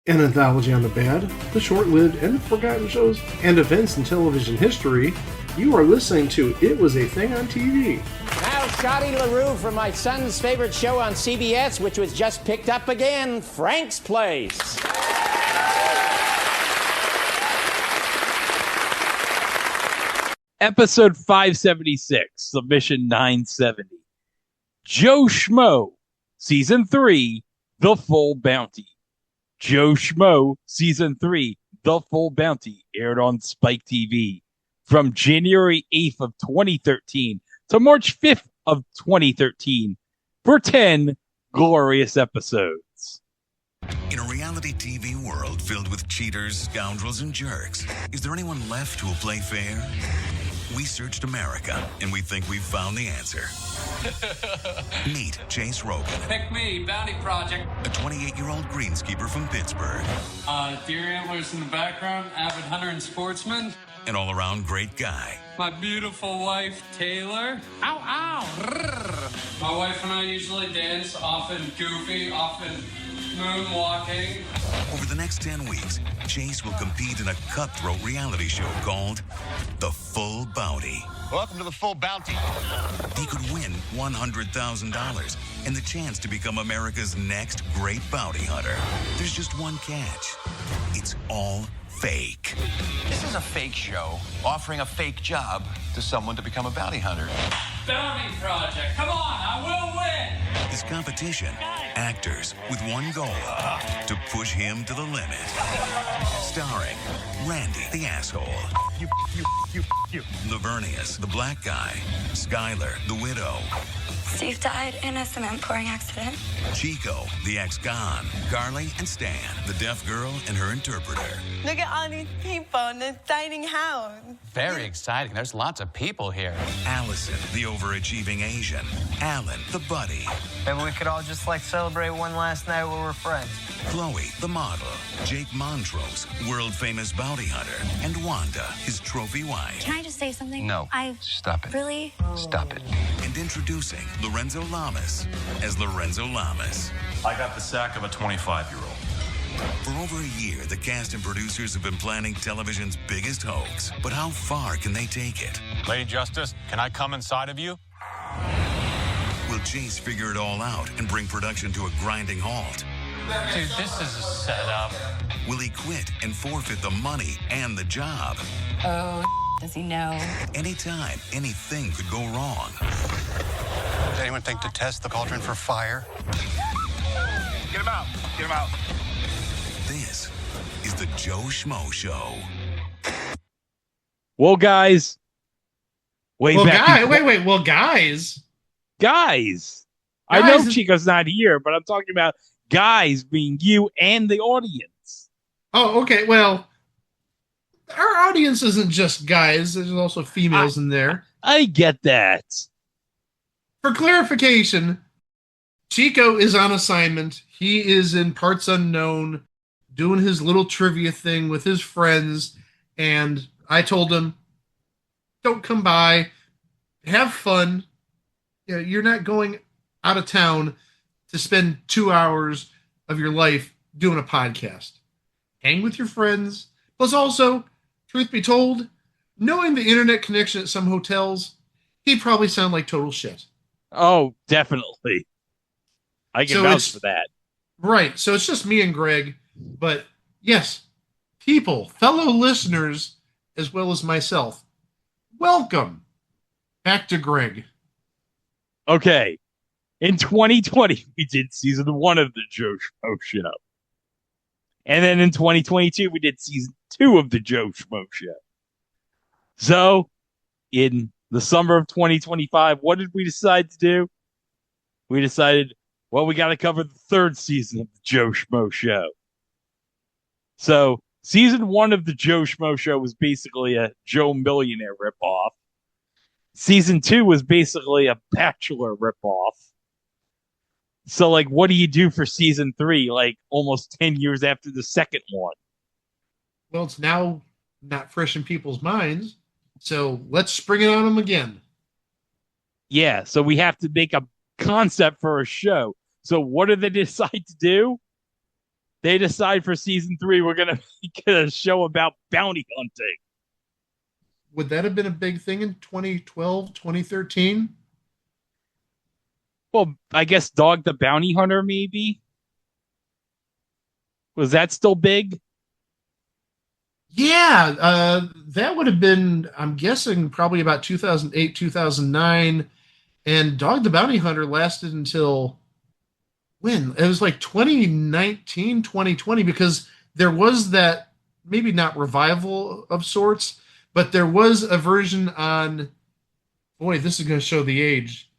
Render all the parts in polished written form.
An anthology on the bad, the short-lived, and the forgotten shows and events in television history. You are listening to It Was a Thing on TV. Now, Shotty LaRue from my son's favorite show on CBS, which was just picked up again, Frank's Place. Episode 576, Submission 970. Joe Schmo, Season 3, The Full Bounty. Joe Schmo, Season 3, The Full Bounty, aired on Spike TV from January 8th of 2013 to March 5th of 2013 for 10 glorious episodes. In a reality TV world filled with cheaters, scoundrels, and jerks, is there anyone left who will play fair? We searched America, and we think we've found the answer. Meet Chase Rogan. Pick me, Bounty Project. A 28-year-old greenskeeper from Pittsburgh. Deer antlers in the background, avid hunter and sportsman. An all-around great guy. My beautiful wife, Taylor. Ow, ow. Rrr. My wife and I usually dance, often goofy, often moonwalking. Over the next 10 weeks, Chase will compete in a cutthroat reality show called The Full Bounty. Welcome to The Full Bounty. He could win $100,000 and the chance to become America's next great bounty hunter. There's just one catch. It's all fake. This is a fake show offering a fake job to someone to become a bounty hunter. Bounty Project, come on, I will win. His competition, actors with one goal, to push him to the limit. Starring Randy, the asshole. You. Lavernius, the black guy. Skylar, the widow. Steve died in a cement pouring accident. Chico, the ex-con. Carly and Stan, the deaf girl and her interpreter. Look at all these people in this tiny house. Very exciting. There's lots of people here. Allison, the overachieving Asian. Alan, the buddy. Maybe we could all just celebrate one last night where we're friends. Chloe, the model. Jake Montrose, world-famous bounty hunter. And Wanda, his trophy wife. Can I just say something? No. Stop it. Really? Stop it. And introducing Lorenzo Lamas as Lorenzo Lamas. I got the sack of a 25-year-old. For over a year, the cast and producers have been planning television's biggest hoax. But how far can they take it? Lady Justice, can I come inside of you? Will Chase figure it all out and bring production to a grinding halt? Dude, this is a setup. Will he quit and forfeit the money and the job? Oh, does he know? Anytime, anything could go wrong. Does anyone think to test the cauldron for fire? Get him out. Get him out. This is the Joe Schmo Show. Well, guys. Well, guys. Guys. I know Chico's not here, but I'm talking about guys being you and the audience. Oh, okay. Well, our audience isn't just guys. There's also females in there. I get that. For clarification, Chico is on assignment. He is in parts unknown, doing his little trivia thing with his friends. And I told him, don't come by. Have fun. You're not going out of town to spend 2 hours of your life doing a podcast. Hang with your friends. Plus also, truth be told, knowing the internet connection at some hotels, he'd probably sound like total shit. Oh, definitely. I can vouch for that. Right. So it's just me and Greg. But yes, people, fellow listeners, as well as myself, welcome back to Greg. Okay. In 2020, we did season 1 of the Joe Schmo Show. And then in 2022, we did season 2 of the Joe Schmo Show. So, in the summer of 2025, what did we decide to do? We decided, well, we got to cover the 3rd season of the Joe Schmo Show. So, season 1 of the Joe Schmo Show was basically a Joe Millionaire ripoff. Season 2 was basically a Bachelor ripoff. So, what do you do for season 3, almost 10 years after the second one? Well, it's now not fresh in people's minds, so let's spring it on them again. Yeah, so we have to make a concept for a show. So what do they decide to do? they decide for season 3 we're gonna make a show about bounty hunting. Would that have been a big thing in 2012, 2013? Well, I guess Dog the Bounty Hunter, maybe. Was that still big? Yeah, that would have been, I'm guessing, probably about 2008, 2009. And Dog the Bounty Hunter lasted until when? It was like 2019, 2020, because there was that, maybe not revival of sorts, but there was a version on, boy, this is going to show the age.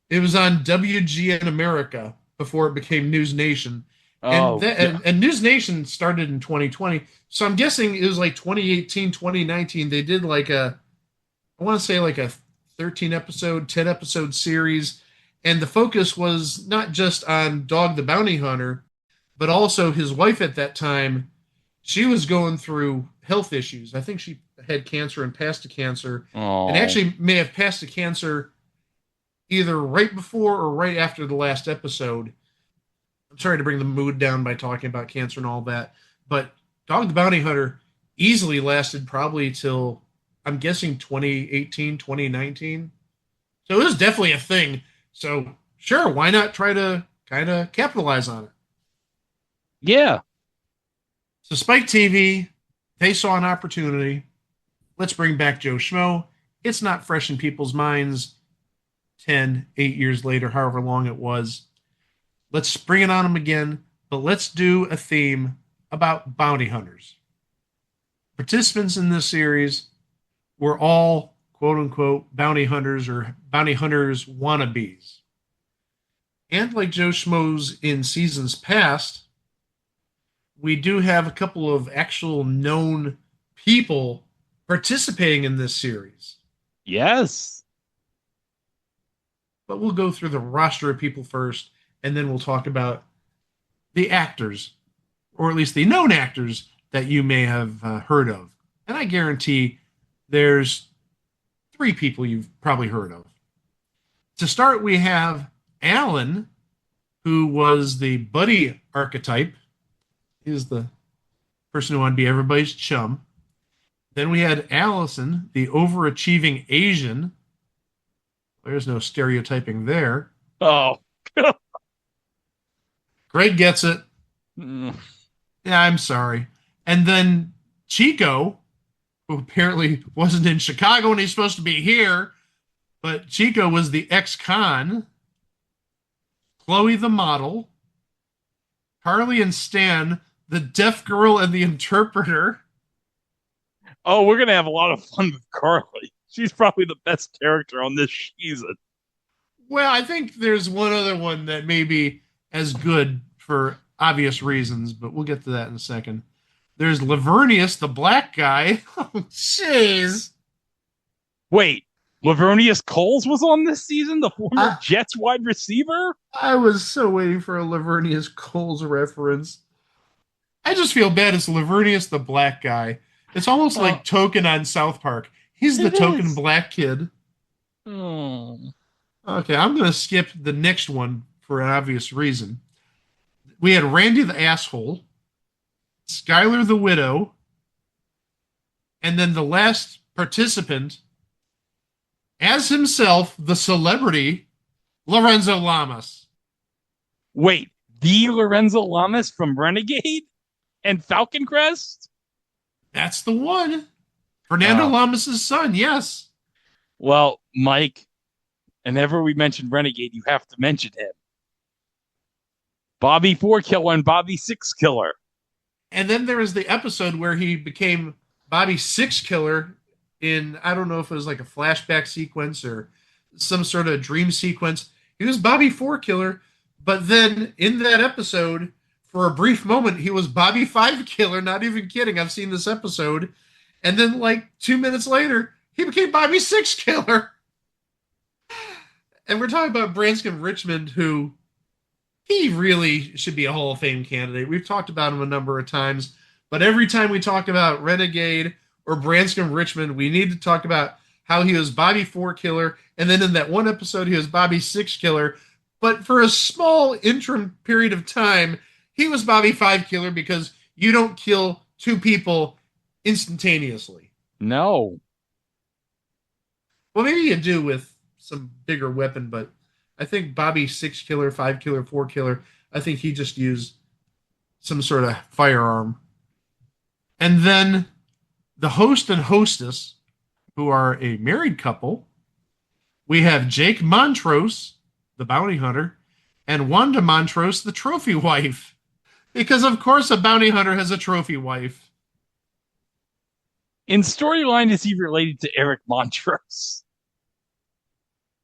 It was on WGN America before it became News Nation. Oh, and News Nation started in 2020. So I'm guessing it was like 2018, 2019. They did like I want to say like a 13 episode, 10 episode series. And the focus was not just on Dog the Bounty Hunter, but also his wife at that time. She was going through health issues. I think she had cancer and passed to cancer. Oh. And actually may have passed to cancer either right before or right after the last episode. I'm sorry to bring the mood down by talking about cancer and all that, but Dog the Bounty Hunter easily lasted probably till, I'm guessing, 2018, 2019. So it was definitely a thing. So sure, why not try to kind of capitalize on it? Yeah. So Spike TV, they saw an opportunity. Let's bring back Joe Schmo. It's not fresh in people's minds 10, 8 years later, however long it was. Let's bring it on them again, but let's do a theme about bounty hunters. Participants in this series were all, quote unquote, bounty hunters or bounty hunters wannabes. And like Joe Schmo's in seasons past, we do have a couple of actual known people participating in this series. Yes. But we'll go through the roster of people first, and then we'll talk about the actors, or at least the known actors that you may have heard of. And I guarantee there's 3 people you've probably heard of. To start, we have Alan, who was the buddy archetype. He was the person who wanted to be everybody's chum. Then we had Allison, the overachieving Asian. There's no stereotyping there. Oh. Greg gets it. Mm. Yeah, I'm sorry. And then Chico, who apparently wasn't in Chicago when he's supposed to be here, but Chico was the ex-con. Chloe, the model. Carly and Stan, the deaf girl and the interpreter. Oh, we're going to have a lot of fun with Carly. She's probably the best character on this season. Well, I think there's one other one that may be as good for obvious reasons, but we'll get to that in a second. There's Lavernius, the black guy. Oh, jeez. Wait, Lavernius Coles was on this season? The former Jets wide receiver? I was so waiting for a Lavernius Coles reference. I just feel bad. It's Lavernius, the black guy. It's almost like Token on South Park. He's the token black kid. Oh. Okay, I'm going to skip the next one for an obvious reason. We had Randy the asshole, Skylar the widow, and then the last participant, as himself, the celebrity, Lorenzo Lamas. Wait, the Lorenzo Lamas from Renegade and Falcon Crest? That's the one. Fernando Lamas' son, yes. Well, Mike, whenever we mention Renegade, you have to mention him. Bobby 4-Killer and Bobby 6-Killer. And then there was the episode where he became Bobby 6-Killer in, I don't know if it was like a flashback sequence or some sort of dream sequence. He was Bobby 4-Killer, but then in that episode, for a brief moment, he was Bobby 5-Killer. Not even kidding. I've seen this episode. And then like 2 minutes later, he became Bobby 6-Killer. And we're talking about Branscombe Richmond, who he really should be a Hall of Fame candidate. We've talked about him a number of times, but every time we talk about Renegade or Branscombe Richmond, we need to talk about how he was Bobby 4-Killer, and then in that one episode, he was Bobby 6-Killer. But for a small interim period of time, He was Bobby Five Killer because you don't kill two people instantaneously. No. Well, maybe you do with some bigger weapon, but I think Bobby Six Killer, Five Killer, Four Killer, I think he just used some sort of firearm. And then the host and hostess, who are a married couple, we have Jake Montrose, the bounty hunter, and Wanda Montrose, the trophy wife. Because, of course, a bounty hunter has a trophy wife. In storyline, is he related to Eric Montrose?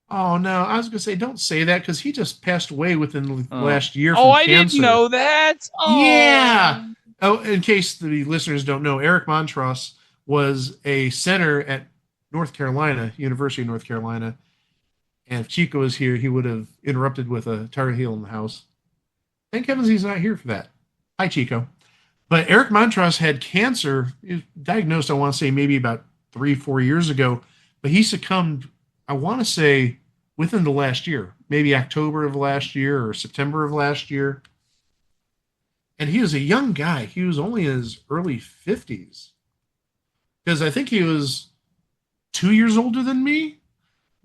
Oh, no. I was going to say, don't say that because he just passed away within the last year from Oh, cancer. I didn't know that. Oh. Yeah. Oh, in case the listeners don't know, Eric Montrose was a center at North Carolina, University of North Carolina. And if Chico was here, he would have interrupted with a Tar Heel in the house. Thank heavens he's not here for that. Hi, Chico. But Eric Montrose had cancer. He was diagnosed, I want to say, maybe about 3-4 years ago. But he succumbed, I want to say, within the last year. Maybe October of last year or September of last year. And he was a young guy. He was only in his early 50s. Because I think he was 2 years older than me.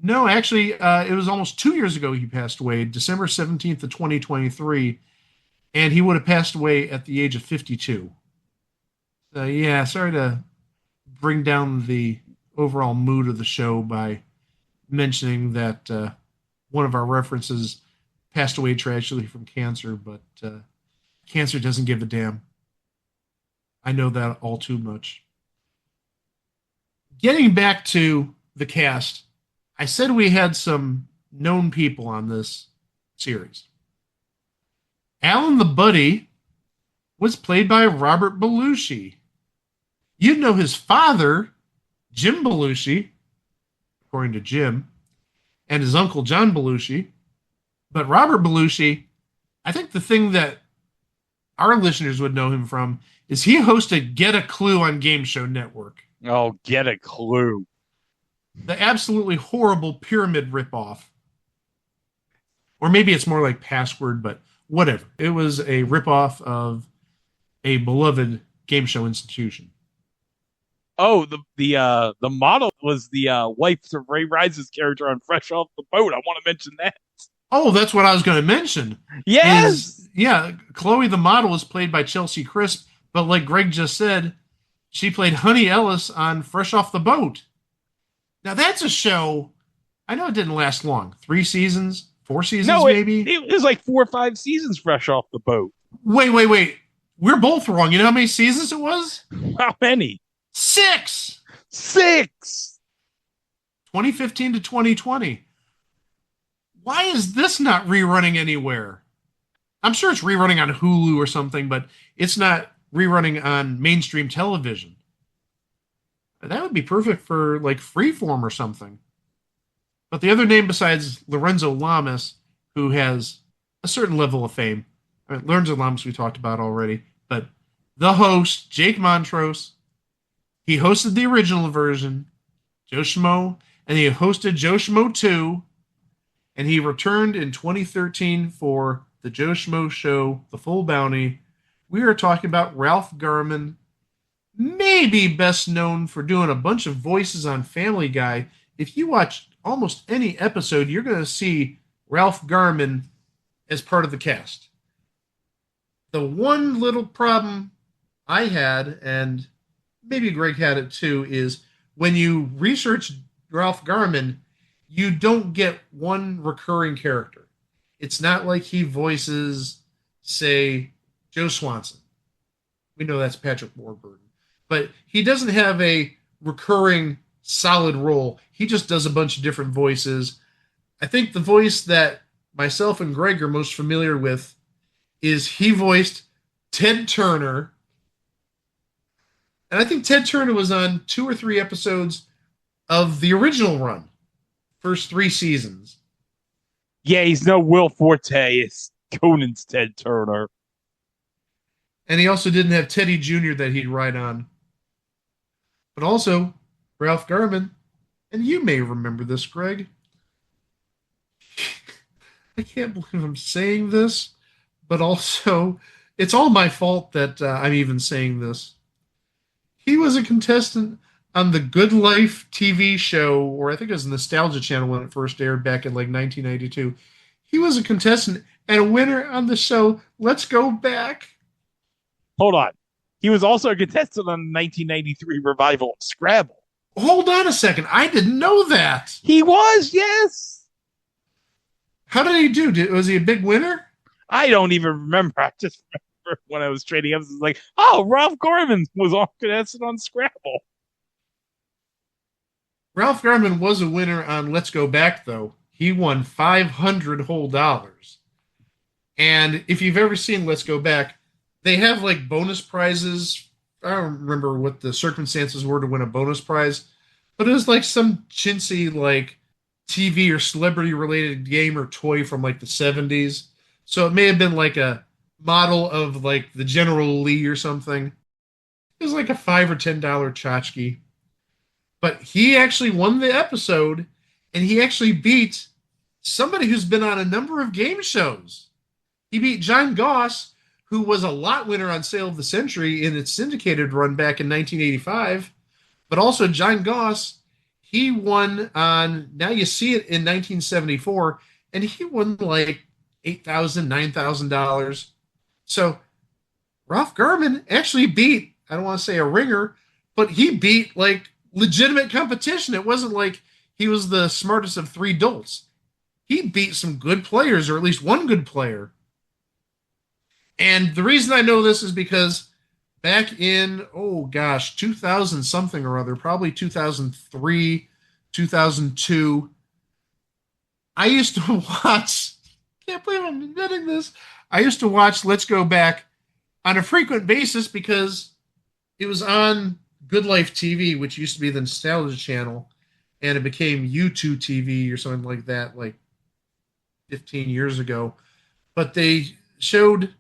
No, actually, it was almost 2 years ago he passed away, December 17th of 2023. And he would have passed away at the age of 52. So, yeah, sorry to bring down the overall mood of the show by mentioning that one of our references passed away tragically from cancer, but cancer doesn't give a damn. I know that all too much. Getting back to the cast, I said we had some known people on this series. Alan the Buddy was played by Robert Belushi. You'd know his father, Jim Belushi, according to Jim, and his uncle John Belushi. But Robert Belushi, I think the thing that our listeners would know him from is he hosted Get a Clue on Game Show Network. Oh, Get a Clue. The absolutely horrible pyramid ripoff. Or maybe it's more like Password, but whatever. It was a ripoff of a beloved game show institution. Oh, the model was the wife to Ray Rice's character on Fresh Off the Boat. I want to mention that. Oh, that's what I was going to mention. Yes. Chloe the model was played by Chelsea Crisp, but like Greg just said, she played Honey Ellis on Fresh Off the Boat. Now that's a show. I know it didn't last long. 3 seasons, 4 seasons, maybe. It was like 4 or 5 seasons Fresh Off the Boat. Wait. We're both wrong. You know how many seasons it was? How many? 6. 2015 to 2020. Why is this not rerunning anywhere? I'm sure it's rerunning on Hulu or something, but it's not rerunning on mainstream television. That would be perfect for like Freeform or something. But the other name besides Lorenzo Lamas, who has a certain level of fame, I mean, Lorenzo Lamas we talked about already, but the host, Jake Montrose, he hosted the original version, Joe Schmo, and he hosted Joe Schmo 2, and he returned in 2013 for the Joe Schmo Show, The Full Bounty. We are talking about Ralph Garman, maybe best known for doing a bunch of voices on Family Guy. If you watch almost any episode, you're going to see Ralph Garman as part of the cast. The one little problem I had, and maybe Greg had it too, is when you research Ralph Garman, you don't get one recurring character. It's not like he voices, say, Joe Swanson. We know that's Patrick Warburton. But he doesn't have a recurring solid role. He just does a bunch of different voices. I think the voice that myself and Greg are most familiar with is he voiced Ted Turner. And I think Ted Turner was on 2 or 3 episodes of the original run. First 3 seasons. Yeah, he's no Will Forte. It's Conan's Ted Turner. And he also didn't have Teddy Jr. that he'd ride on. But also, Ralph Garman, and you may remember this, Greg. I can't believe I'm saying this, but also It's all my fault that I'm even saying this. He was a contestant on the Good Life TV show, or I think it was Nostalgia Channel when it first aired back in like 1992. He was a contestant and a winner on the show Let's Go Back. Hold on. He was also a contestant on the 1993 revival of Scrabble. Hold on a second. I didn't know that. He was, yes. How did he do? Was he a big winner? I don't even remember. I just remember when I was trading up, it was like, oh, Ralph Garman was on contestant on Scrabble. Ralph Garman was a winner on Let's Go Back, though. He won $500 whole dollars. And if you've ever seen Let's Go Back, they have like bonus prizes. I don't remember what the circumstances were to win a bonus prize, but it was like some chintzy like TV or celebrity related game or toy from like the 70s. So it may have been like a model of like the General Lee or something. It was like a $5 or $10 tchotchke. But he actually won the episode, and he actually beat somebody who's been on a number of game shows. He beat John Goss, who was a lot winner on Sale of the Century in its syndicated run back in 1985. But also John Goss, he won on Now You See It in 1974, and he won like $8,000, $9,000. So Ralph Garman actually beat, I don't want to say a ringer, but he beat like legitimate competition. It wasn't like he was the smartest of three dolts. He beat some good players, or at least one good player. And the reason I know this is because back in, 2000 something or other, probably 2003, 2002, I used to watch, can't believe I'm admitting this, I used to watch Let's Go Back on a frequent basis because it was on Good Life TV, which used to be the Nostalgia Channel, and it became U2 TV or something like that, like 15 years ago. But they showed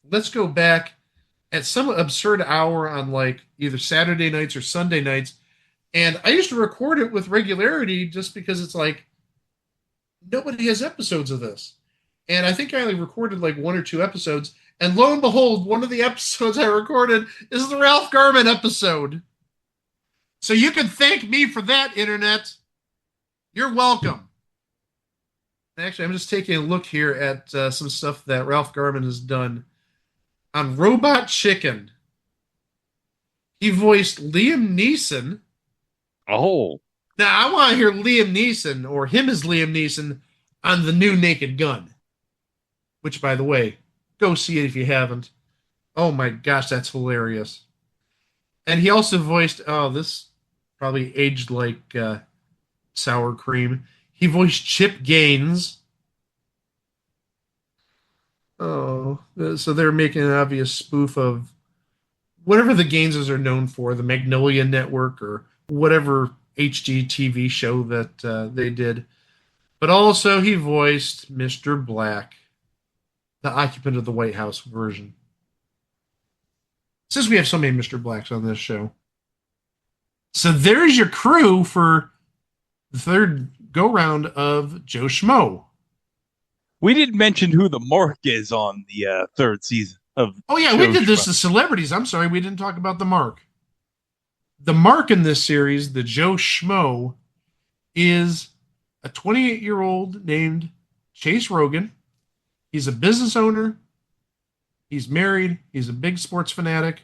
Let's Go Back at some absurd hour on like either Saturday nights or Sunday nights. And I used to record it with regularity just because it's like nobody has episodes of this. And I think I only recorded like one or two episodes. And lo and behold, one of the episodes I recorded is the Ralph Garman episode. So you can thank me for that, Internet. You're welcome. Actually, I'm just taking a look here at some stuff that Ralph Garman has done. On Robot Chicken, he voiced Liam Neeson. Oh. Now, I want to hear Liam Neeson, or him as Liam Neeson, on the new Naked Gun. Which, by the way, go see it if you haven't. Oh my gosh, that's hilarious. And he also voiced, this probably aged like sour cream. He voiced Chip Gaines. Oh, so they're making an obvious spoof of whatever the Gaineses are known for, the Magnolia Network or whatever HGTV show that they did. But also he voiced Mr. Black, the occupant of the White House version. Since we have so many Mr. Blacks on this show. So there's your crew for the third go-round of Joe Schmo. We didn't mention who the Mark is on the third season of Oh, yeah, Joe we did this Schmo. to celebrities. I'm sorry, we didn't talk about the Mark. The Mark in this series, the Joe Schmo, is a 28-year-old named Chase Rogan. He's a business owner. He's married. He's a big sports fanatic,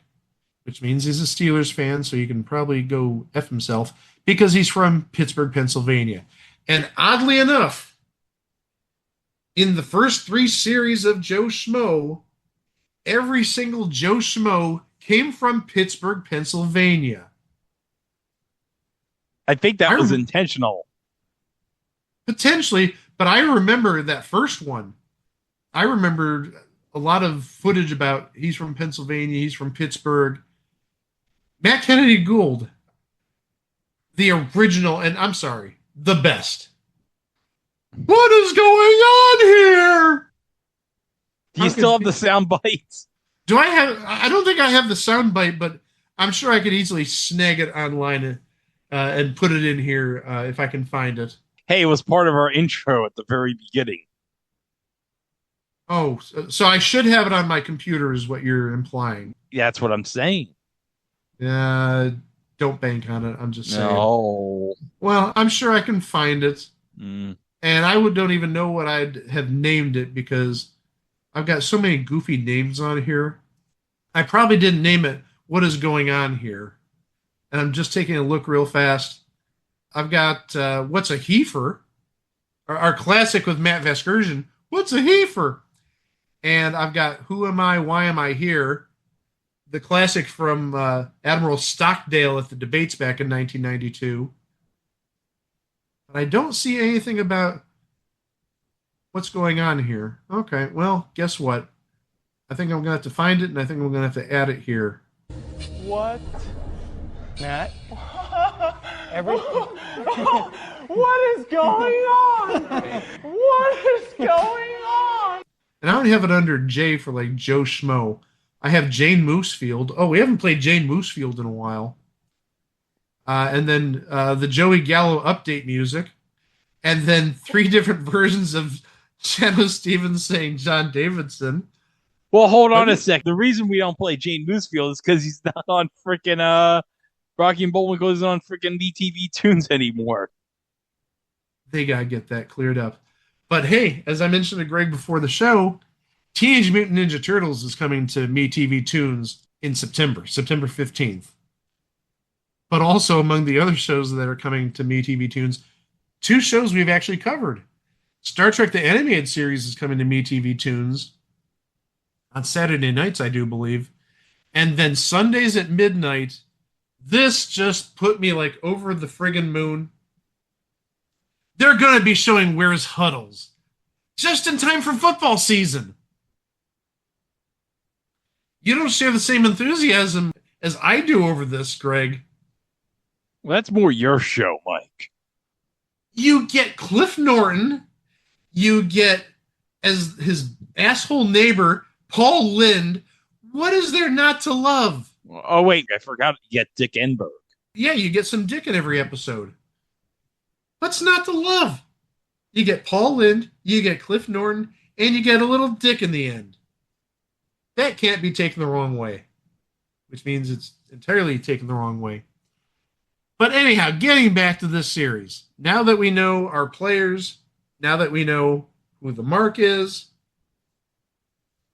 which means he's a Steelers fan, so he can probably go F himself because he's from Pittsburgh, Pennsylvania. And oddly enough, in the first three series of Joe Schmo, every single Joe Schmo came from Pittsburgh, Pennsylvania. I think that was intentional. Potentially, but I remember that first one. I remember a lot of footage about he's from Pennsylvania, he's from Pittsburgh. Matt Kennedy Gould, the original, and I'm sorry, the best. What is going on here? Do you still have the sound bites? Do I have? I don't think I have the sound bite, but I'm sure I could easily snag it online and put it in here if I can find it. Hey, it was part of our intro at the very beginning. Oh, so I should have it on my computer is what you're implying. Yeah, that's what I'm saying. Don't bank on it. I'm just saying. No. Well, I'm sure I can find it. Mm. And don't even know what I'd have named it because I've got so many goofy names on here. I probably didn't name it What Is Going On Here. And I'm just taking a look real fast. I've got What's a Heifer? Our classic with Matt Vasgersian. What's a heifer? And I've got Who Am I? Why Am I Here? The classic from Admiral Stockdale at the debates back in 1992. But I don't see anything about what's going on here. Okay, well, guess what? I think I'm going to have to find it, and I think I'm going to have to add it here. What? Matt? What is going on? What is going on? And I don't have it under J for like Joe Schmo. I have Jane Moosefield. Oh, we haven't played Jane Moosefield in a while. And then the Joey Gallo update music. And then 3 different versions of Shadoe Stevens saying John Davidson. Well, hold on a sec. The reason we don't play Jane Moosefield is because he's not on freaking Rocky and Bullwinkle isn't on freaking MeTV Tunes anymore. They gotta get that cleared up. But hey, as I mentioned to Greg before the show, Teenage Mutant Ninja Turtles is coming to MeTV Tunes in September 15th. But also among the other shows that are coming to MeTV Tunes, 2 shows we've actually covered. Star Trek the Animated Series is coming to MeTV Tunes on Saturday nights, I do believe. And then Sundays at midnight, this just put me like over the friggin' moon. They're going to be showing Where's Huddles just in time for football season. You don't share the same enthusiasm as I do over this, Greg. Well, that's more your show, Mike. You get Cliff Norton. You get, as his asshole neighbor, Paul Lynde. What is there not to love? Oh, wait, I forgot you get Dick Enberg. Yeah, you get some Dick in every episode. What's not to love? You get Paul Lynde, you get Cliff Norton, and you get a little Dick in the end. That can't be taken the wrong way, which means it's entirely taken the wrong way. But anyhow, getting back to this series. Now that we know our players, now that we know who the mark is,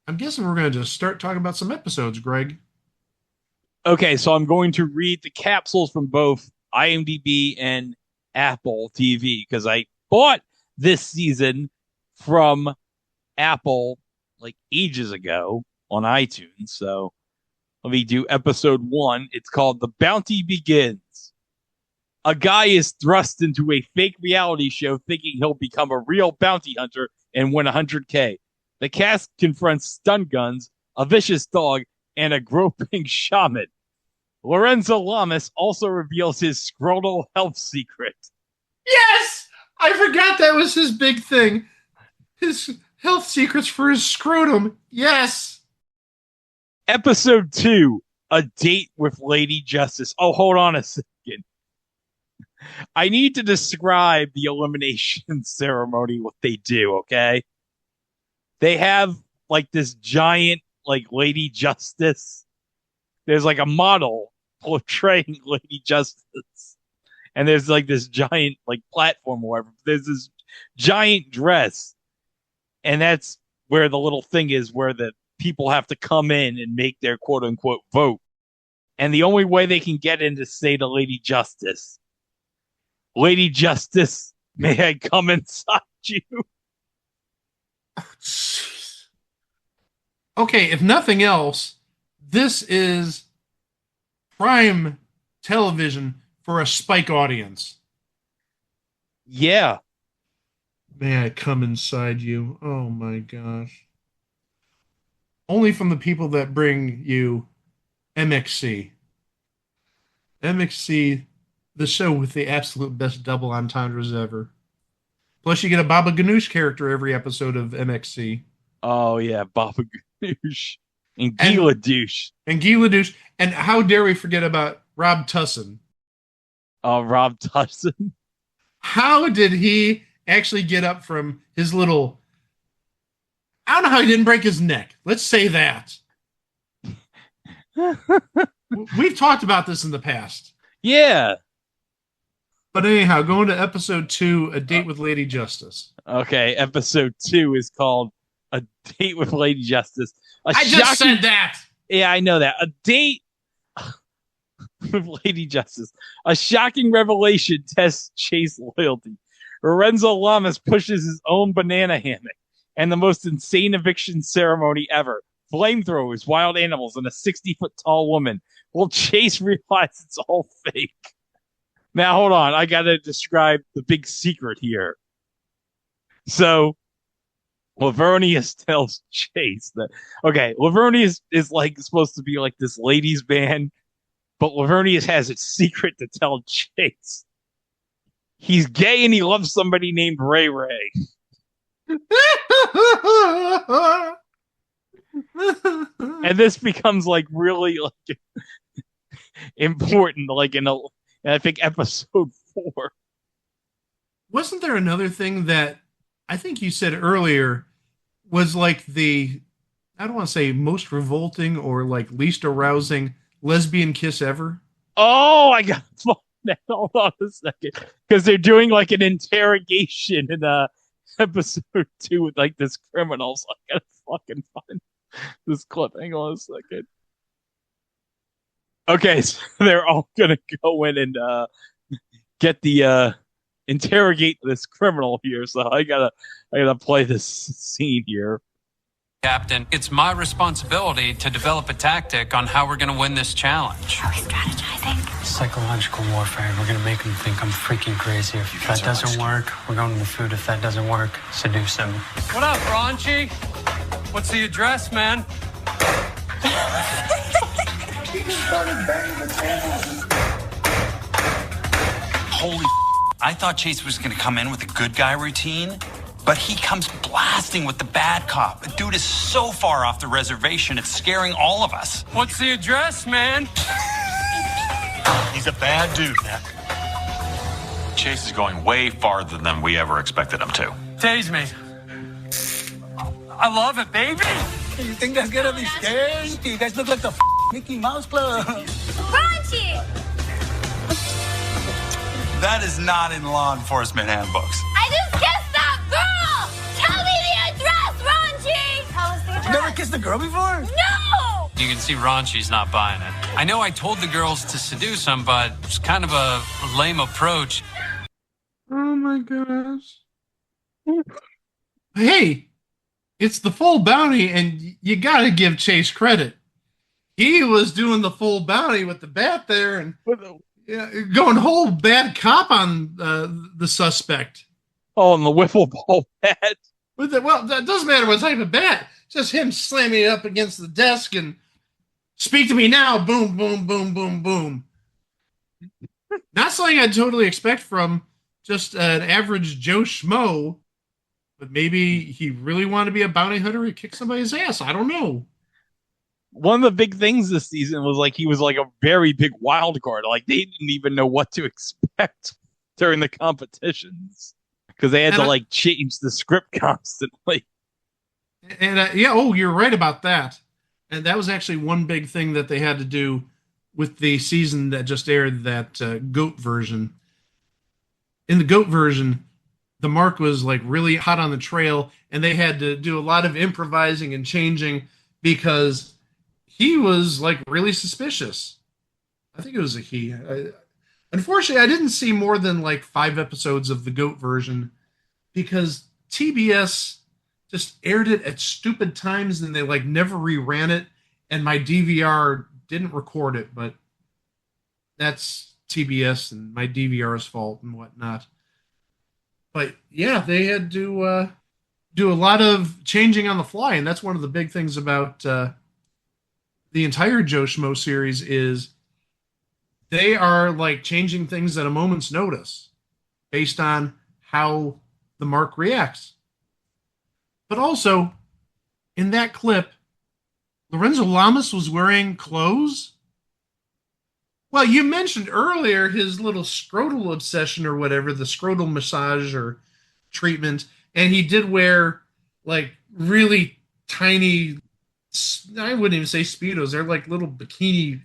I'm guessing we're going to just start talking about some episodes, Greg. Okay, so I'm going to read the capsules from both IMDb and Apple TV because I bought this season from Apple like ages ago on iTunes. So let me do episode 1. It's called The Bounty Begins. A guy is thrust into a fake reality show thinking he'll become a real bounty hunter and win $100K. The cast confronts stun guns, a vicious dog, and a groping shaman. Lorenzo Lamas also reveals his scrotal health secret. Yes! I forgot that was his big thing. His health secrets for his scrotum. Yes! Episode 2, A Date with Lady Justice. Oh, hold on a second. I need to describe the elimination ceremony, what they do, okay? They have like this giant like Lady Justice. There's like a model portraying Lady Justice. And there's like this giant like platform or whatever. There's this giant dress. And that's where the little thing is where the people have to come in and make their quote unquote vote. And the only way they can get in to say to Lady Justice, Lady Justice, may I come inside you? Okay, if nothing else, this is prime television for a Spike audience. Yeah. May I come inside you? Oh my gosh. Only from the people that bring you MXC. MXC, the show with the absolute best double entendres ever. Plus, you get a Baba Ganoush character every episode of MXC. Oh, yeah, Baba Ganoush. And Gila Douche. And Gila Douche. And how dare we forget about Rob Tussin? Oh, Rob Tussin. How did he actually get up from his little I don't know how he didn't break his neck. Let's say that. We've talked about this in the past. Yeah. But anyhow, going to episode 2, A Date with Lady Justice. Okay, episode 2 is called A Date with Lady Justice. I just said that. Yeah, I know that. A date with Lady Justice. A shocking revelation tests Chase loyalty. Lorenzo Lamas pushes his own banana hammock. And the most insane eviction ceremony ever. Flamethrowers, wild animals, and a 60-foot tall woman. Will Chase realize it's all fake? Now, hold on. I got to describe the big secret here. So, Lavernius tells Chase that, okay, Lavernius is like supposed to be like this ladies' band, but Lavernius has a secret to tell Chase. He's gay and he loves somebody named Ray Ray. And this becomes like really like important, like in I think episode 4. Wasn't there another thing that I think you said earlier was like the, I don't want to say most revolting or like least arousing lesbian kiss ever? Oh, I got that. Hold on a second, because they're doing like an interrogation in episode 2 with like this criminal. So I gotta fucking find this clip. Hang on a second. Okay, so they're all gonna go in and get the interrogate this criminal here. So I gotta play this scene here. Captain, it's my responsibility to develop a tactic on how we're going to win this challenge. Are we strategizing? Psychological warfare. We're going to make him think I'm freaking crazy. If that doesn't work, we're going to the food. If that doesn't work, seduce him. What up, Raunchy? What's the address, man? Holy I thought Chase was going to come in with a good guy routine, but he comes blasting with the bad cop. The dude is so far off the reservation, it's scaring all of us. What's the address, man? He's a bad dude, Mac. Chase is going way farther than we ever expected him to. Tase me. I love it, baby. You think that's gonna be scary? You guys look like the Mickey Mouse Club. Raunchy! That is not in law enforcement handbooks. I just kissed that girl! Tell me the address, Raunchy! Tell us the address. You never kissed a girl before? No! You can see Raunchy's not buying it. I know I told the girls to seduce him, but it's kind of a lame approach. Oh my gosh. Hey, it's the full bounty, and you gotta give Chase credit. He was doing the full bounty with the bat there, and going whole bad cop on the suspect. Oh, and the wiffle ball bat. Well, that doesn't matter what type of bat. Just him slamming it up against the desk and speak to me now. Boom, boom, boom, boom, boom. Not something I'd totally expect from just an average Joe Schmo, but maybe he really wanted to be a bounty hunter and kick somebody's ass. I don't know. One of the big things this season was like he was like a very big wild card. Like they didn't even know what to expect during the competitions because they had to like change the script constantly. And you're right about that. And that was actually one big thing that they had to do with the season that just aired, that GOAT version. In the GOAT version, the Mark was like really hot on the trail, and they had to do a lot of improvising and changing because he was like really suspicious. I think it was a he. Unfortunately, I didn't see more than like 5 episodes of the GOAT version because TBS just aired it at stupid times and they like never reran it, and my DVR didn't record it, but that's TBS and my DVR's fault and whatnot. But yeah, they had to do a lot of changing on the fly, and that's one of the big things about the entire Joe Schmo series is they are like changing things at a moment's notice based on how the Mark reacts. But also, in that clip, Lorenzo Lamas was wearing clothes. Well, you mentioned earlier his little scrotal obsession or whatever, the scrotal massage or treatment, and he did wear like really tiny, I wouldn't even say Speedos. They're like little bikini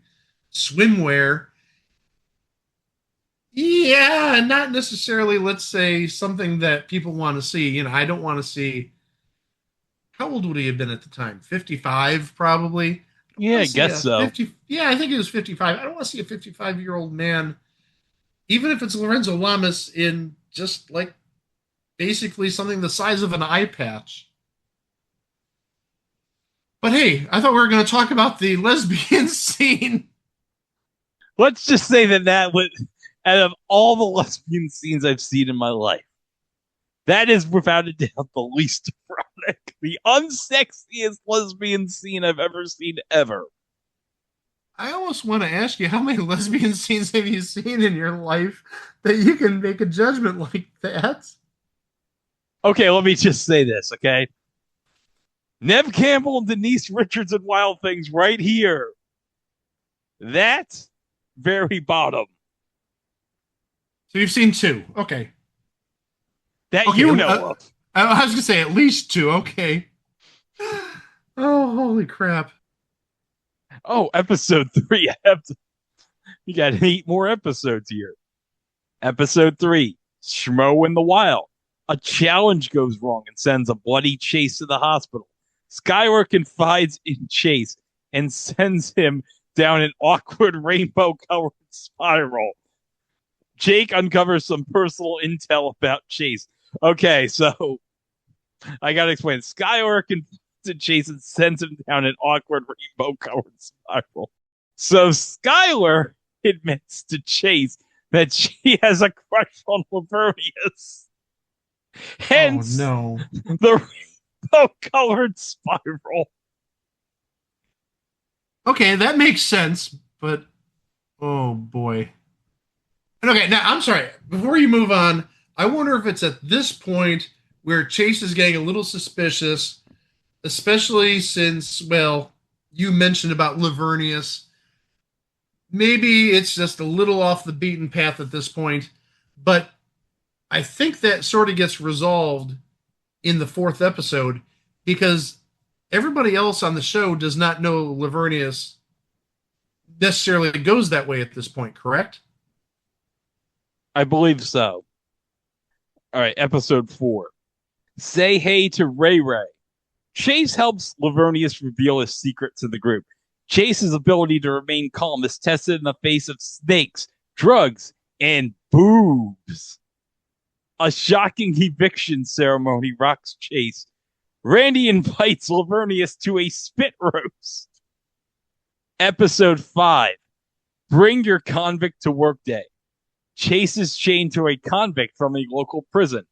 swimwear. Yeah, not necessarily, let's say, something that people want to see. I don't want to see. How old would he have been at the time? 55, probably. Yeah, I guess so. 50, yeah, I think it was 55. I don't want to see a 55-year-old man, even if it's Lorenzo Lamas, in just like basically something the size of an eye patch. But hey, I thought we were going to talk about the lesbian scene. Let's just say that was, out of all the lesbian scenes I've seen in my life, that is without a doubt the least erotic, the unsexiest lesbian scene I've ever seen ever. I almost want to ask you, how many lesbian scenes have you seen in your life that you can make a judgment like that? Okay, let me just say this, okay? Nev Campbell and Denise Richards and Wild Things right here. That very bottom. So you've seen 2. Okay. That okay, you know of. I was going to say at least 2. Okay. Oh, holy crap. Oh, episode 3. You got 8 more episodes here. Episode 3, Schmo in the Wild. A challenge goes wrong and sends a bloody Chase to the hospital. Skylar confides in Chase and sends him down an awkward rainbow-colored spiral. Jake uncovers some personal intel about Chase. Okay, so I gotta explain. Skylar confides in Chase and sends him down an awkward rainbow-colored spiral. So Skylar admits to Chase that she has a crush on Lavernius. Hence, oh, no. the rainbow-colored spiral. Okay, that makes sense, but oh boy. Okay, now I'm sorry. Before you move on, I wonder if it's at this point where Chase is getting a little suspicious, especially since, well, you mentioned about Lavernius. Maybe it's just a little off the beaten path at this point, but I think that sort of gets resolved in the 4th episode because everybody else on the show does not know Lavernius necessarily goes that way at this point, correct? I believe so. All right, episode 4. Say hey to Ray Ray. Chase helps Lavernius reveal his secret to the group. Chase's ability to remain calm is tested in the face of snakes, drugs, and boobs. A shocking eviction ceremony rocks Chase. Randy invites Lavernius to a spit roast. Episode 5. Bring your convict to work day. Chase is chained to a convict from a local prison.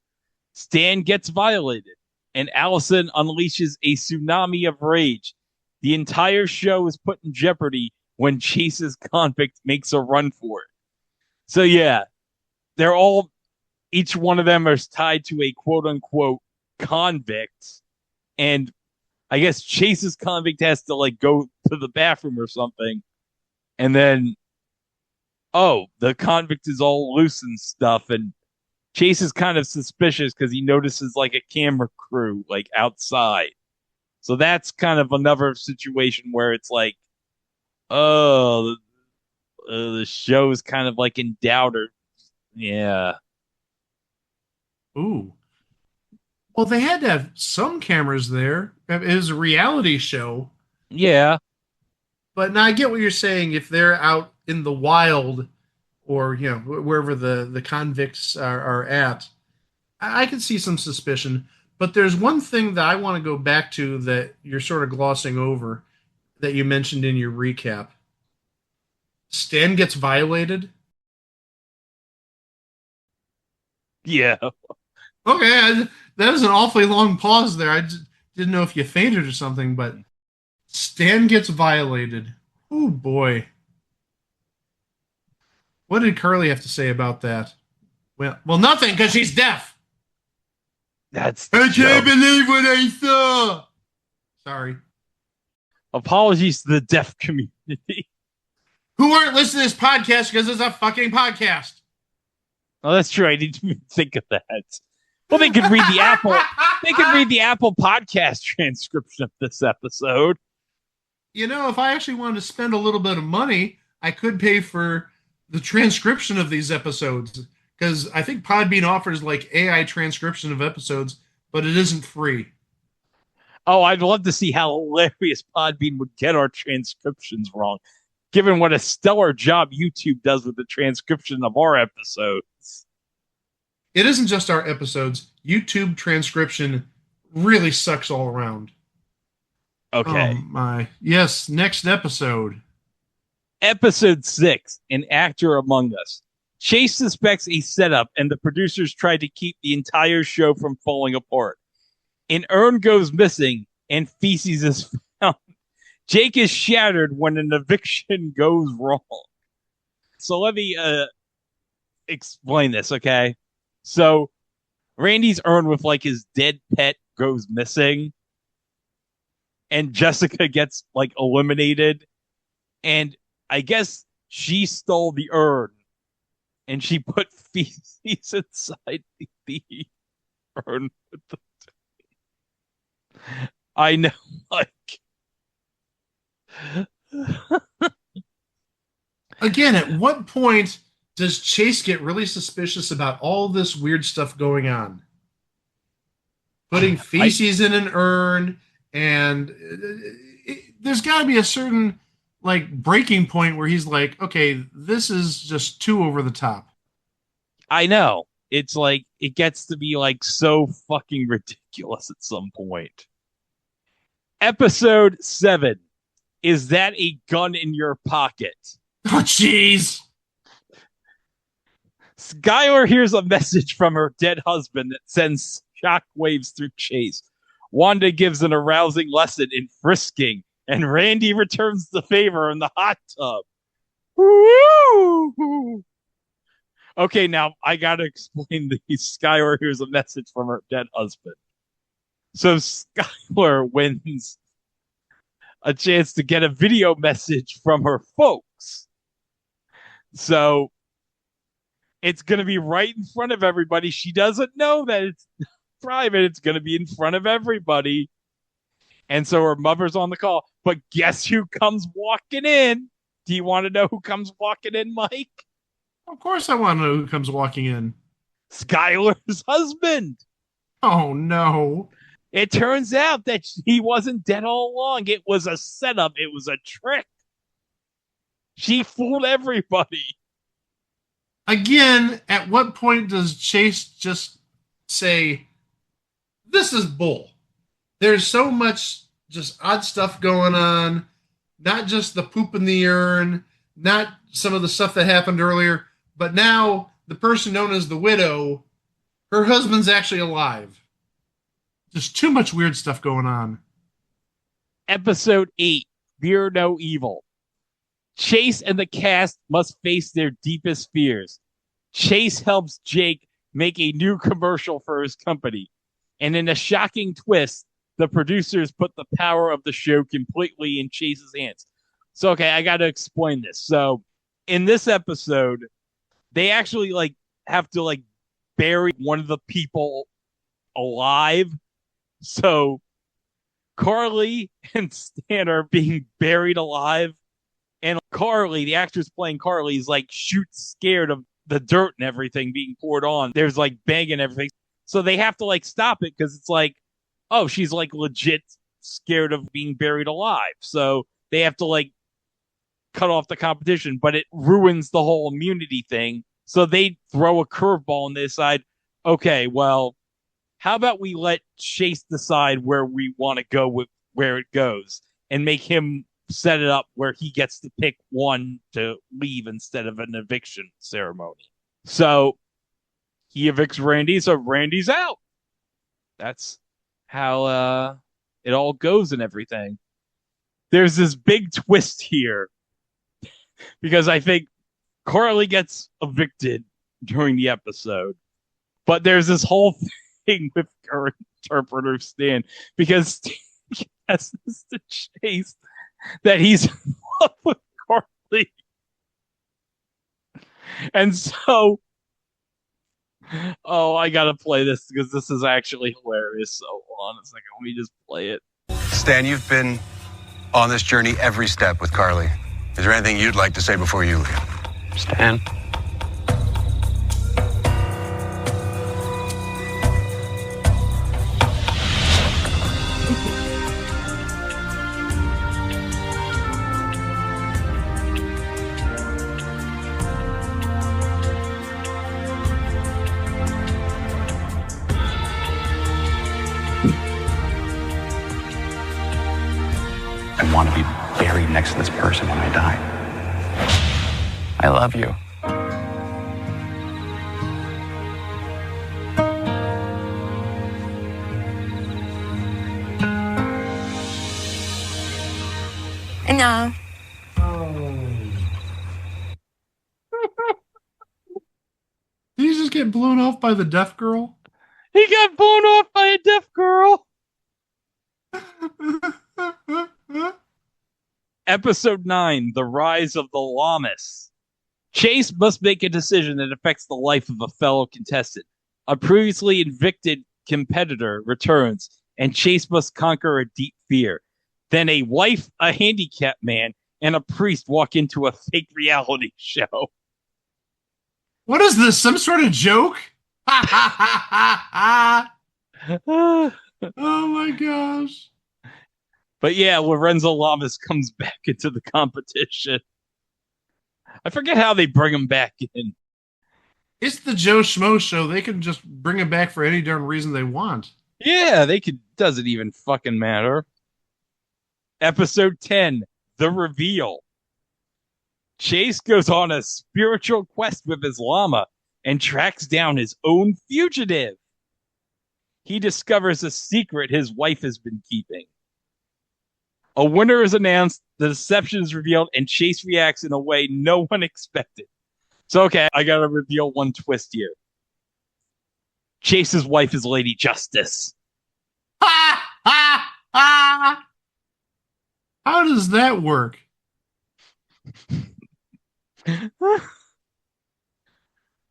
Stan gets violated, and Allison unleashes a tsunami of rage. The entire show is put in jeopardy when Chase's convict makes a run for it. So yeah, they're all, each one of them is tied to a quote-unquote convict, and I guess Chase's convict has to like go to the bathroom or something, and then the convict is all loose and stuff, and Chase is kind of suspicious because he notices like a camera crew like outside. So that's kind of another situation where it's like, the show is kind of like in doubt, or yeah. Ooh. Well, they had to have some cameras there. It was a reality show. Yeah. But now I get what you're saying. If they're out in the wild or, wherever the convicts are at, I can see some suspicion. But there's one thing that I want to go back to that you're sort of glossing over that you mentioned in your recap. Stan gets violated. Yeah. Okay, that was an awfully long pause there. I just didn't know if you fainted or something, but Stan gets violated. Oh, boy. What did Curly have to say about that? Well, nothing, because she's deaf. I can't believe what I saw. Sorry. Apologies to the deaf community. Who aren't listening to this podcast because it's a fucking podcast. Oh, that's true. I didn't even think of that. Well, they could read the Apple. They could read the Apple Podcast transcription of this episode. You know, if I actually wanted to spend a little bit of money, I could pay for the transcription of these episodes, because I think Podbean offers like AI transcription of episodes, but it isn't free. Oh, I'd love to see how hilarious Podbean would get our transcriptions wrong, given what a stellar job YouTube does with the transcription of our episodes. It isn't just our episodes. YouTube transcription really sucks all around. Okay. Oh my. Yes, next episode. Episode 6, An Actor Among Us. Chase suspects a setup, and the producers try to keep the entire show from falling apart. An urn goes missing, and feces is found. Jake is shattered when an eviction goes wrong. So let me explain this, okay? So Randy's urn with like his dead pet goes missing, and Jessica gets like eliminated, and I guess she stole the urn, and she put feces inside the urn with the I know, like again, at what point does Chase get really suspicious about all this weird stuff going on? Putting feces in an urn, and there's got to be a certain like breaking point where he's like, okay, this is just too over the top. I know. It's like it gets to be like so fucking ridiculous at some point. Episode 7. Is that a gun in your pocket? Oh, jeez. Skylar hears a message from her dead husband that sends shockwaves through Chase. Wanda gives an arousing lesson in frisking, and Randy returns the favor in the hot tub. Woo! Okay, now I gotta explain these. Skylar hears a message from her dead husband. So Skylar wins a chance to get a video message from her folks. So it's going to be right in front of everybody. She doesn't know that it's private. It's going to be in front of everybody. And so her mother's on the call. But guess who comes walking in? Do you want to know who comes walking in, Mike? Of course I want to know who comes walking in. Skylar's husband. Oh, no. It turns out that he wasn't dead all along. It was a setup. It was a trick. She fooled everybody. Again, at what point does Chase just say, this is bull? There's so much just odd stuff going on. Not just the poop in the urn, not some of the stuff that happened earlier, but now the person known as the widow, her husband's actually alive. Just too much weird stuff going on. Episode 8, Fear No Evil. Chase and the cast must face their deepest fears. Chase helps Jake make a new commercial for his company. And in a shocking twist, the producers put the power of the show completely in Chase's hands. So, okay, I got to explain this. So, in this episode, they actually like have to like bury one of the people alive. So Carly and Stan are being buried alive. And Carly, the actress playing Carly, is like scared of the dirt and everything being poured on. There's like bang and everything. So they have to like stop it because it's like, oh, she's like legit scared of being buried alive. So they have to like cut off the competition, but it ruins the whole immunity thing. So they throw a curveball and they decide, okay, well, how about we let Chase decide where we want to go with where it goes and make him set it up where he gets to pick one to leave instead of an eviction ceremony. So he evicts Randy, so Randy's out. That's how it all goes and everything. There's this big twist here because I think Carly gets evicted during the episode, but there's this whole thing with her interpreter Stan because Stan guesses to Chase that he's in love with Carly. And so Oh, I gotta play this because this is actually hilarious. So hold on a second. Let me just play it. Stan, you've been on this journey every step with Carly. Is there anything you'd like to say before you leave? Stan? I want to be buried next to this person when I die. I love you. No. Did he just get blown off by the deaf girl? He got blown off by a deaf girl. Episode 9, The Rise of the Lamas. Chase must make a decision that affects the life of a fellow contestant. A previously evicted competitor returns, and Chase must conquer a deep fear. Then a wife, a handicapped man, and a priest walk into a fake reality show. What is this? Some sort of joke? Oh my gosh. But yeah, Lorenzo Lamas comes back into the competition. I forget how they bring him back in. It's the Joe Schmo Show. They can just bring him back for any darn reason they want. Yeah, they could. Doesn't even fucking matter. Episode 10, The Reveal. Chase goes on a spiritual quest with his llama and tracks down his own fugitive. He discovers a secret his wife has been keeping. A winner is announced, the deception is revealed, and Chase reacts in a way no one expected. So, okay, I gotta reveal one twist here. Chase's wife is Lady Justice. How does that work? Well,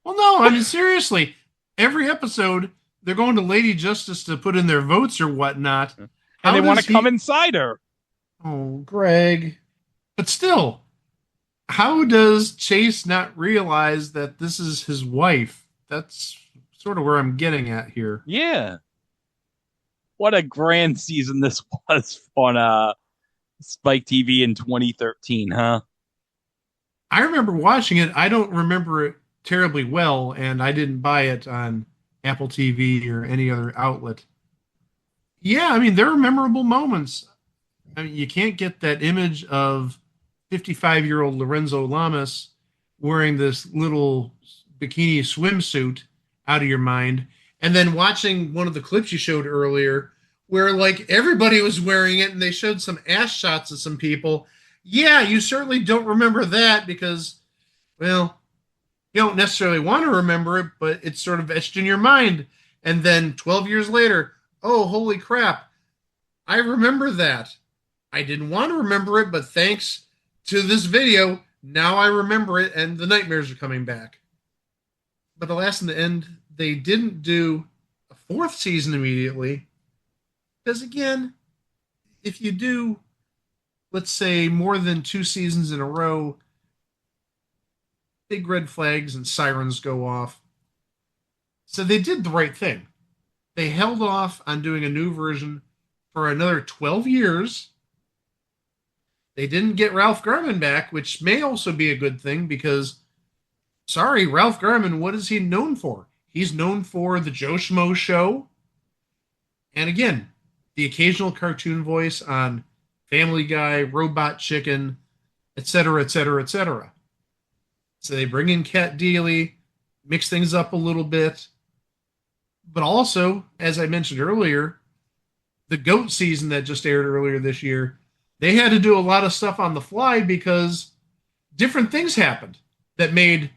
no, I mean, seriously, every episode, they're going to Lady Justice to put in their votes or whatnot. And they want to come inside her. Oh, Greg. But still, how does Chase not realize that this is his wife? That's sort of where I'm getting at here. Yeah. What a grand season this was on Spike TV in 2013, huh? I remember watching it. I don't remember it terribly well, and I didn't buy it on Apple TV or any other outlet. Yeah, I mean, there are memorable moments. I mean, you can't get that image of 55-year-old Lorenzo Lamas wearing this little bikini swimsuit out of your mind. And then watching one of the clips you showed earlier where, like, everybody was wearing it and they showed some ass shots of some people. Yeah, you certainly don't remember that because, well, you don't necessarily want to remember it, but it's sort of etched in your mind. And then 12 years later, oh, holy crap, I remember that. I didn't want to remember it, but thanks to this video, now I remember it, and the nightmares are coming back. But alas, in the end, they didn't do a fourth season immediately. Because again, if you do, let's say, more than 2 seasons in a row, big red flags and sirens go off. So they did the right thing. They held off on doing a new version for another 12 years. They didn't get Ralph Garman back, which may also be a good thing because, sorry, Ralph Garman, what is he known for? He's known for the Joe Schmo Show. And again, the occasional cartoon voice on Family Guy, Robot Chicken, etc., etc., etc. So they bring in Cat Deely, mix things up a little bit. But also, as I mentioned earlier, the GOAT season that just aired earlier this year, they had to do a lot of stuff on the fly because different things happened that made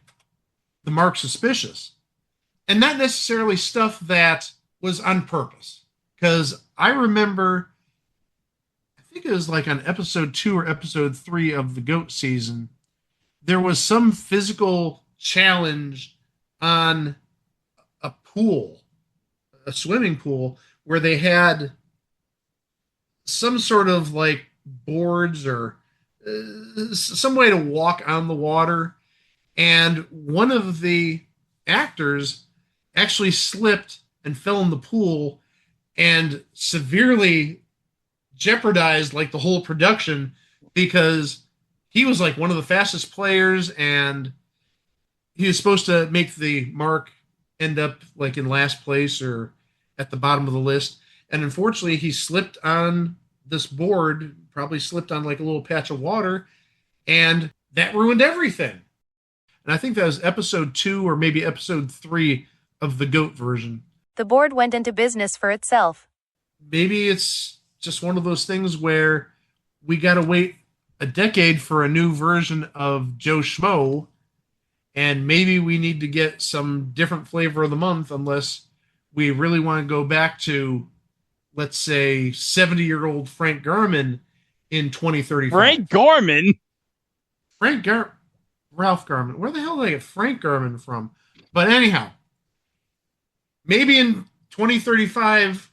the mark suspicious. And not necessarily stuff that was on purpose. Because I remember, I think it was like on episode 2 or episode 3 of the GOAT season, there was some physical challenge on pool, a swimming pool, where they had some sort of like boards or some way to walk on the water. And one of the actors actually slipped and fell in the pool and severely jeopardized like the whole production, because he was like one of the fastest players and he was supposed to make the mark, end up like in last place or at the bottom of the list. And unfortunately, he slipped on this board, probably slipped on like a little patch of water, and that ruined everything. And I think that was episode 2 or maybe episode 3 of the GOAT version. The board went into business for itself. Maybe it's just one of those things where we got to wait a decade for a new version of Joe Schmo, and maybe we need to get some different flavor of the month unless we really want to go back to, let's say, 70-year-old Frank Garman in 2035. Frank Garman? Ralph Garman. Where the hell did I get Frank Garman from? But anyhow, maybe in 2035,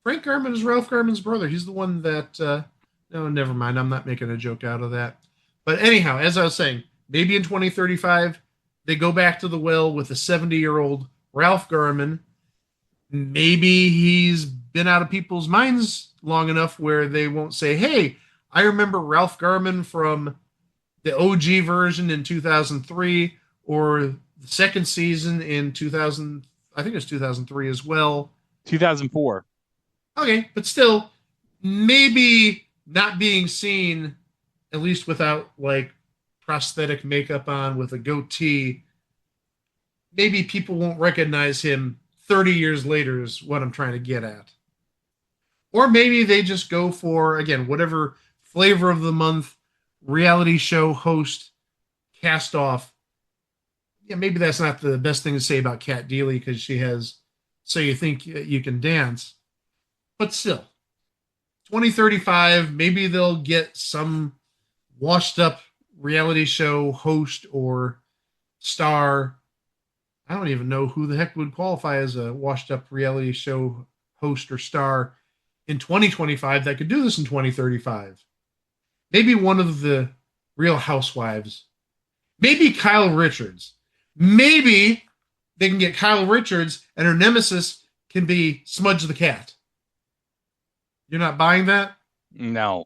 Frank Garman is Ralph Garman's brother. He's the one that... no, never mind. I'm not making a joke out of that. But anyhow, as I was saying, maybe in 2035, they go back to the well with a 70-year-old Ralph Garman. Maybe he's been out of people's minds long enough where they won't say, hey, I remember Ralph Garman from the OG version in 2003 or the second season in 2000. I think it was 2003 as well. 2004. Okay, but still, maybe not being seen, at least without like prosthetic makeup on with a goatee, maybe people won't recognize him 30 years later is what I'm trying to get at. Or maybe they just go for, again, whatever flavor of the month, reality show host, cast off. Yeah, maybe that's not the best thing to say about Kat Deely because she has So You Think You Can Dance. But still, 2035, maybe they'll get some washed up reality show host or star. I don't even know who the heck would qualify as a washed up reality show host or star in 2025 that could do this in 2035. Maybe one of the Real Housewives. Maybe Kyle Richards. Maybe they can get Kyle Richards and her nemesis can be Smudge the Cat. You're not buying that? No.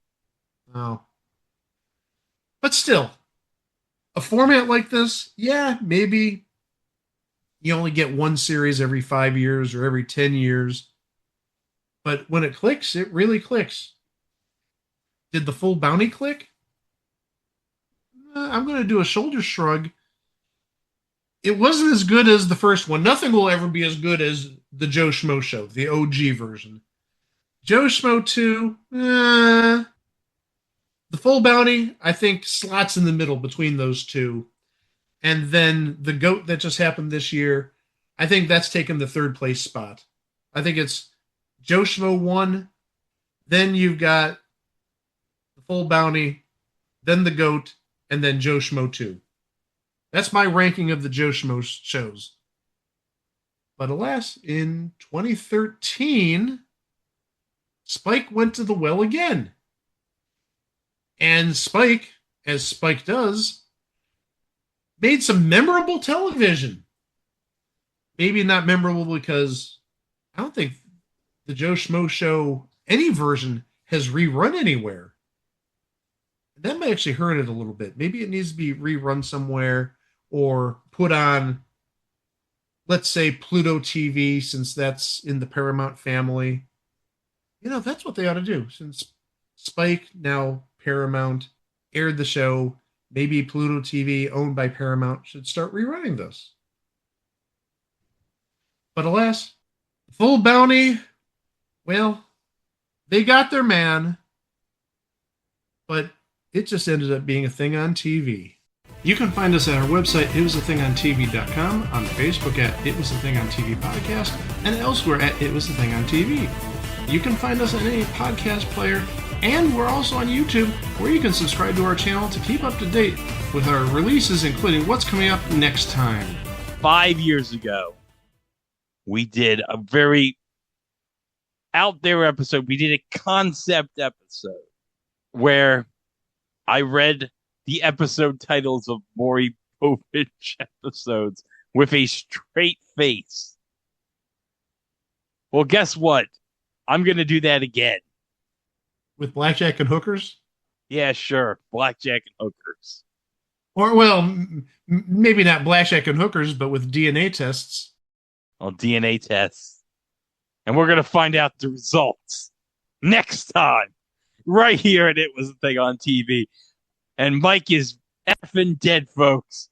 No. But still, a format like this, yeah, maybe you only get one series every 5 years or every 10 years. But when it clicks, it really clicks. Did the Full Bounty click? I'm going to do a shoulder shrug. It wasn't as good as the first one. Nothing will ever be as good as the Joe Schmo Show, the OG version. Joe Schmo 2, the Full Bounty, I think, slots in the middle between those two. And then the GOAT that just happened this year, I think that's taken the third place spot. I think it's Joe Schmo 1, then you've got the Full Bounty, then the GOAT, and then Joe Schmo 2. That's my ranking of the Joe Schmo shows. But alas, in 2013, Spike went to the well again. And Spike, as Spike does, made some memorable television. Maybe not memorable because I don't think the Joe Schmo Show, any version, has rerun anywhere. That might actually hurt it a little bit. Maybe it needs to be rerun somewhere or put on, let's say, Pluto TV, since that's in the Paramount family. You know, that's what they ought to do. Since Spike, now Paramount, aired the show, maybe Pluto TV, owned by Paramount, should start rerunning this. But alas, Full Bounty, well, they got their man, but it just ended up being a thing on TV. You can find us at our website, itwasathingontv.com, on Facebook at It Was a Thing on TV Podcast, and elsewhere at It Was a Thing on TV. You can find us on any podcast player, and we're also on YouTube, where you can subscribe to our channel to keep up to date with our releases, including what's coming up next time. 5 years ago, we did a very out there episode. We did a concept episode where I read the episode titles of Maury Povich episodes with a straight face. Well, guess what? I'm going to do that again. With blackjack and hookers? Yeah, sure. Blackjack and hookers. Or, well, maybe not blackjack and hookers, but with DNA tests. Well, DNA tests. And we're going to find out the results next time. Right here, and It Was a Thing on TV. And Mike is effing dead, folks.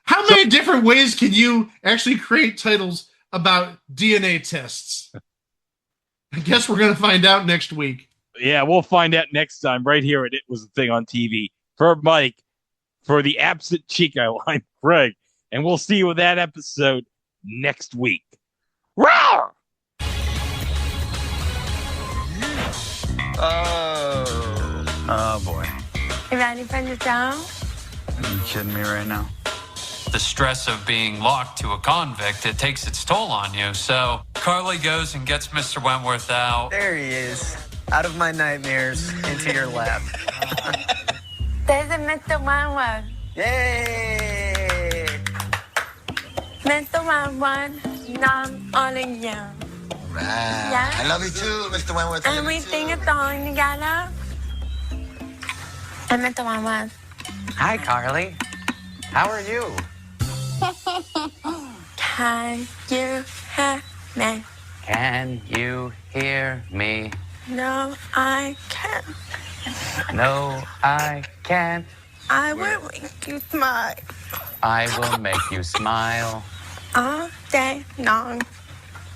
How many different ways can you actually create titles about DNA tests? I guess we're going to find out next week. Yeah, we'll find out next time right here at It Was a Thing on TV. For Mike, for the absent Chico, I'm Greg. And we'll see you with that episode next week. Roar! Oh, boy. You ready for the show? Are you kidding me right now? The stress of being locked to a convict, it takes its toll on you. So Carly goes and gets Mr. Wentworth out. There he is. Out of my nightmares, into your lap. There's a Mr. Wentworth. Yay! Mr. Wentworth, nom only you. Right. Yeah? I love you too, Mr. Wentworth. And we sing a song together. And Mr. Wentworth. Hi, Carly. How are you? Can you hear me? Can you hear me? No, I can't. No, I can't. I will make you smile I will make you smile all day long.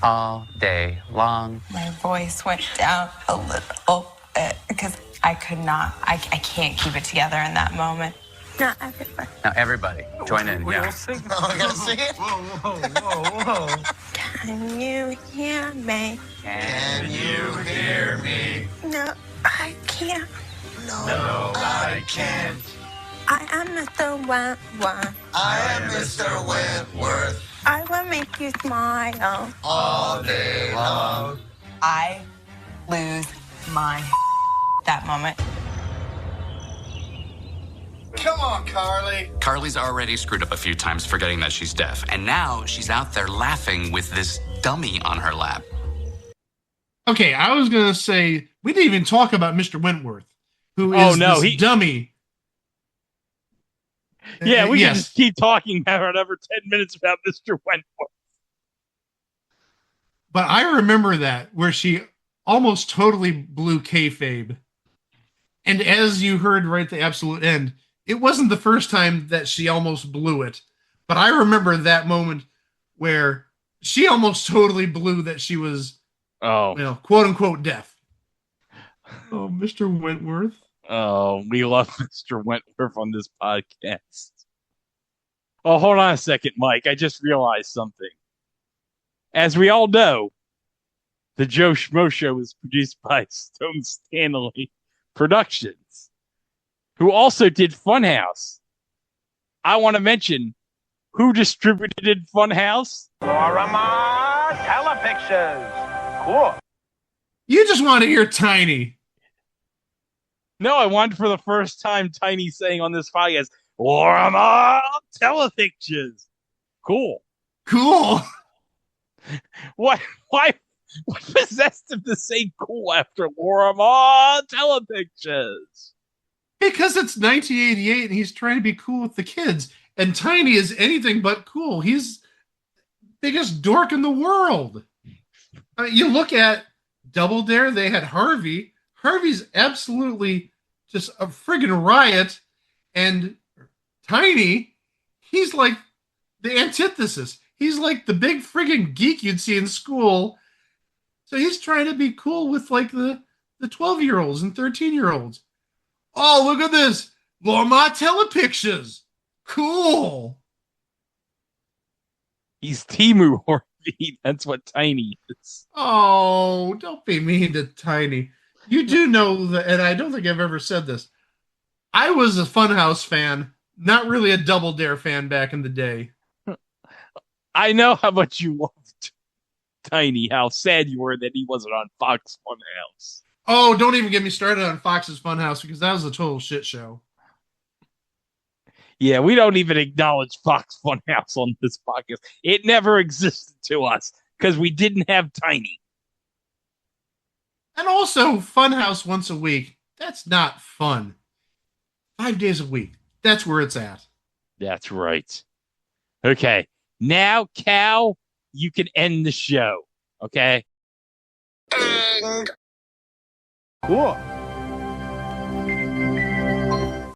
all day long. My voice went down a little bit because I can't keep it together in that moment. Not everybody. Now, everybody, join in. Yeah. Oh, I gotta sing it? Whoa. Can you hear me? Can you hear me? No, I can't. No, I can't. I am Mr. Wentworth. I am Mr. Wentworth. I will make you smile all day long. I lose my that moment. Come on, Carly. Carly's already screwed up a few times forgetting that she's deaf. And now she's out there laughing with this dummy on her lap. Okay, I was going to say, we didn't even talk about Mr. Wentworth, who is this dummy. Yeah, we yes. can just keep talking for another 10 minutes about Mr. Wentworth. But I remember that, where she almost totally blew kayfabe. And as you heard right at the absolute end, it wasn't the first time that she almost blew it. But I remember that moment where she almost totally blew that she was, quote unquote, deaf. Oh, Mr. Wentworth. Oh, we love Mr. Wentworth on this podcast. Oh, hold on a second, Mike. I just realized something. As we all know, the Joe Schmo Show is produced by Stone Stanley Productions, who also did Funhouse. I want to mention who distributed Funhouse. Lorama Telepictures. Cool. You just want to hear Tiny. No, I wanted for the first time Tiny saying on this podcast, Lorama Telepictures. Cool. Cool. Why what possessed him to say cool after Lorama Telepictures? Because it's 1988 and he's trying to be cool with the kids. And Tiny is anything but cool. He's biggest dork in the world. You look at Double Dare, they had Harvey. Harvey's absolutely just a friggin' riot. And Tiny, he's like the antithesis. He's like the big friggin' geek you'd see in school. So he's trying to be cool with like the 12-year-olds and 13-year-olds. Oh, look at this. Lorma Telepictures. Cool. He's Timu Harvey. That's what Tiny is. Oh, don't be mean to Tiny. You do know that, and I don't think I've ever said this. I was a Funhouse fan, not really a Double Dare fan back in the day. I know how much you loved Tiny, how sad you were that he wasn't on Fox Funhouse. Oh, don't even get me started on Fox's Funhouse because that was a total shit show. Yeah, we don't even acknowledge Fox Funhouse on this podcast. It never existed to us because we didn't have Tiny. And also, Funhouse once a week. That's not fun. 5 days a week. That's where it's at. That's right. Okay. Now, Cal, you can end the show. Okay? Cool.